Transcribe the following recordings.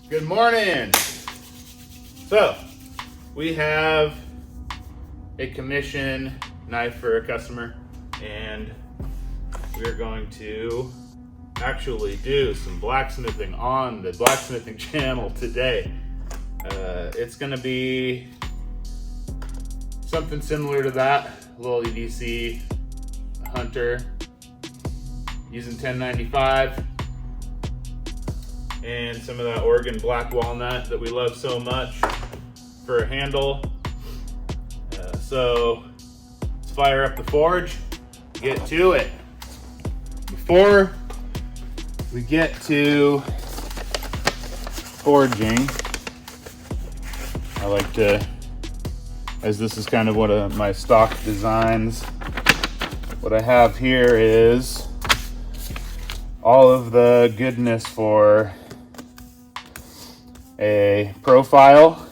Good morning. So we have a commission knife for a customer, and we're going to actually do some blacksmithing on the Bladesmithing channel today. It's going to be something similar to that, a little EDC Hunter using 1095 and some of that Oregon black walnut that we love so much for a handle. So let's fire up the forge, get to it. Before we get to forging, I like to, as this is kind of one of my stock designs, what I have here is all of the goodness for a profile,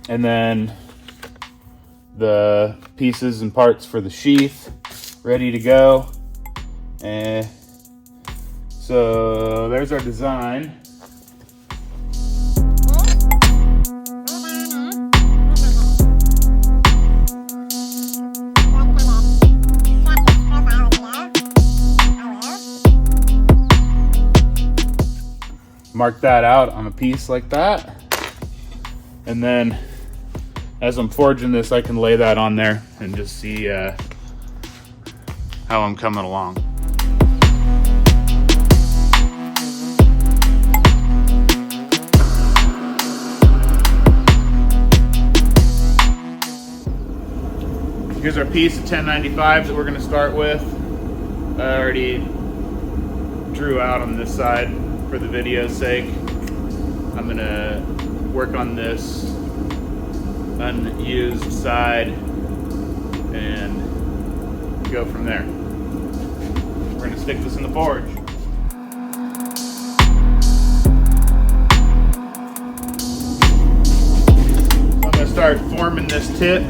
and then the pieces and parts for the sheath ready to go. And so there's our design. Mark that out on a piece like that, and then as I'm forging this, I can lay that on there and just see how I'm coming along. Here's our piece of 1095 that we're going to start with. I already drew out on this side for the video's sake. I'm going to work on this unused side and go from there. We're going to stick this in the forge. So I'm going to start forming this tip.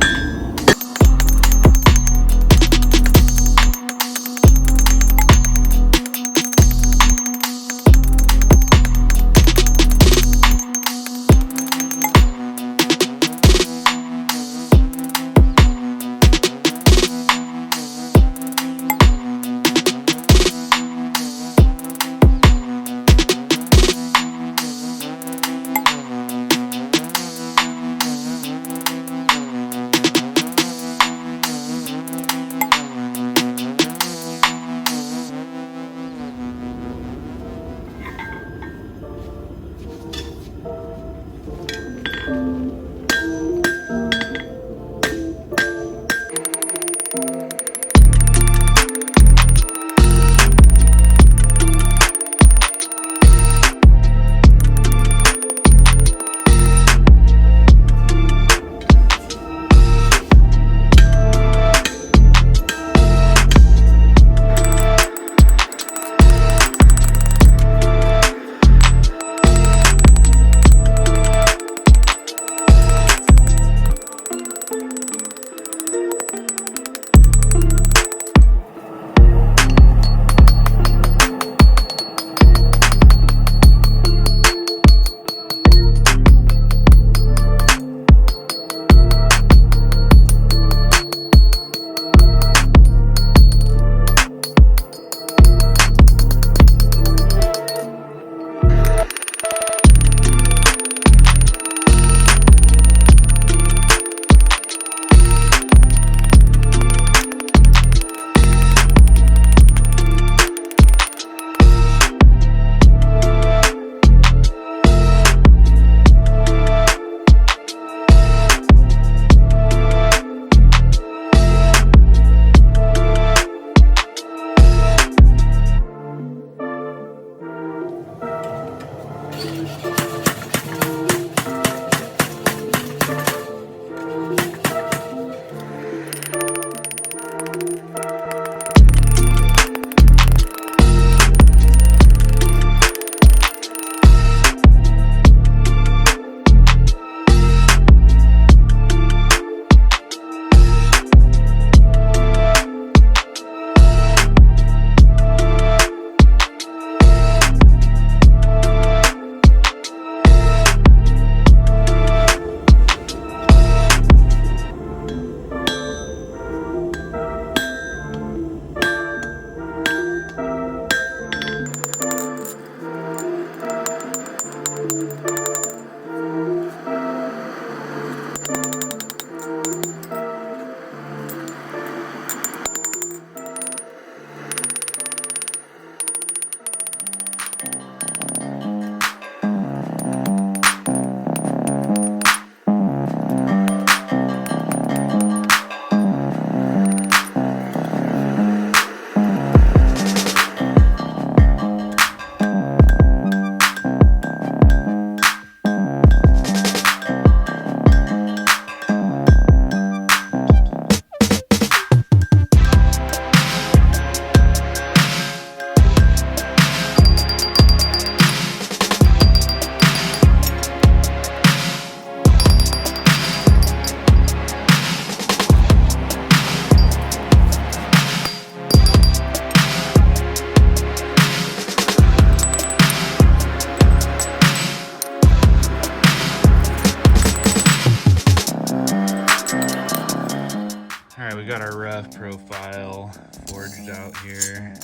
all forged out here.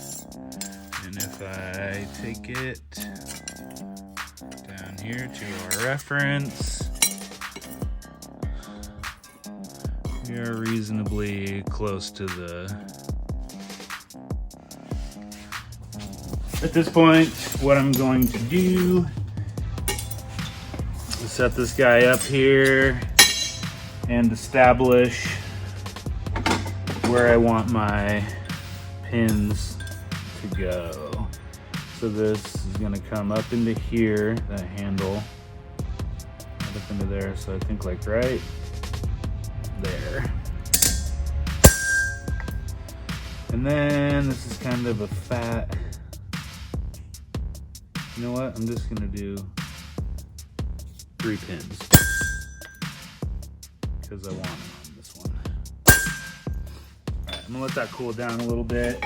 And if I take it down here to our reference, we are reasonably close to the... At this point, what I'm going to do is set this guy up here and establish where I want my pins to go. So this is gonna come up into here, that handle, right up into there. So I think like right there. And then this is kind of a fat, you know what? I'm just gonna do 3 pins because I want them on this one. All right, I'm gonna let that cool down a little bit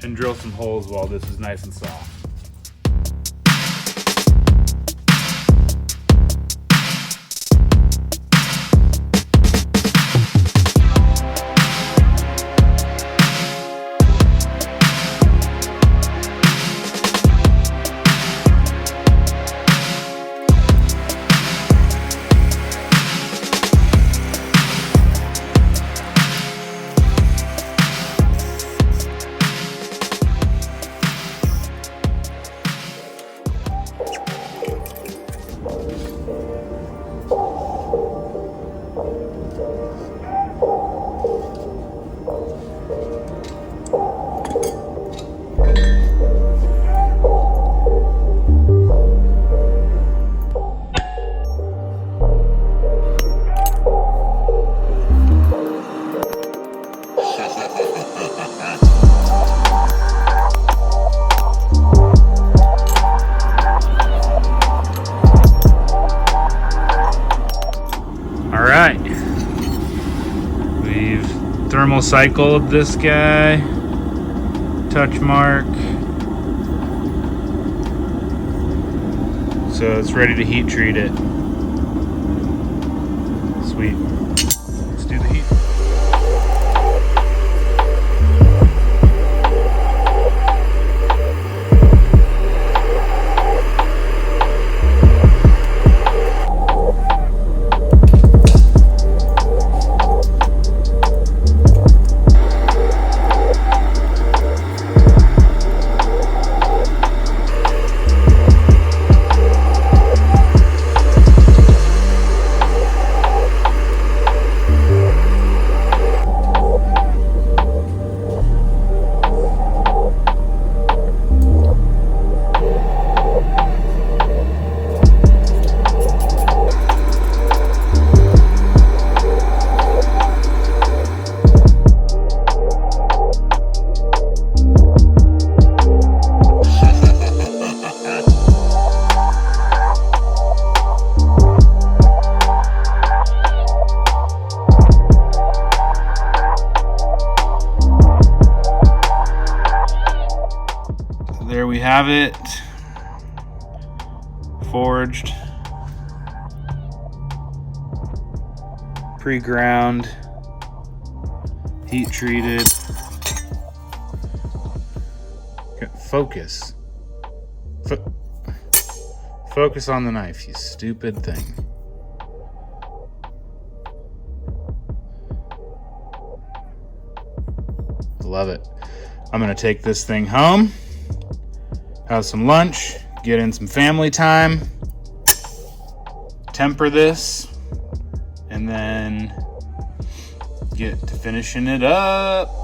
and drill some holes while this is nice and soft. Thermal cycled this guy, touch mark, so it's ready to heat treat it. Sweet. Let's do the heat. There we have it, forged, pre-ground, heat treated. Focus. Focus on the knife, you stupid thing. Love it. I'm gonna take this thing home, have some lunch, get in some family time, temper this, and then get to finishing it up.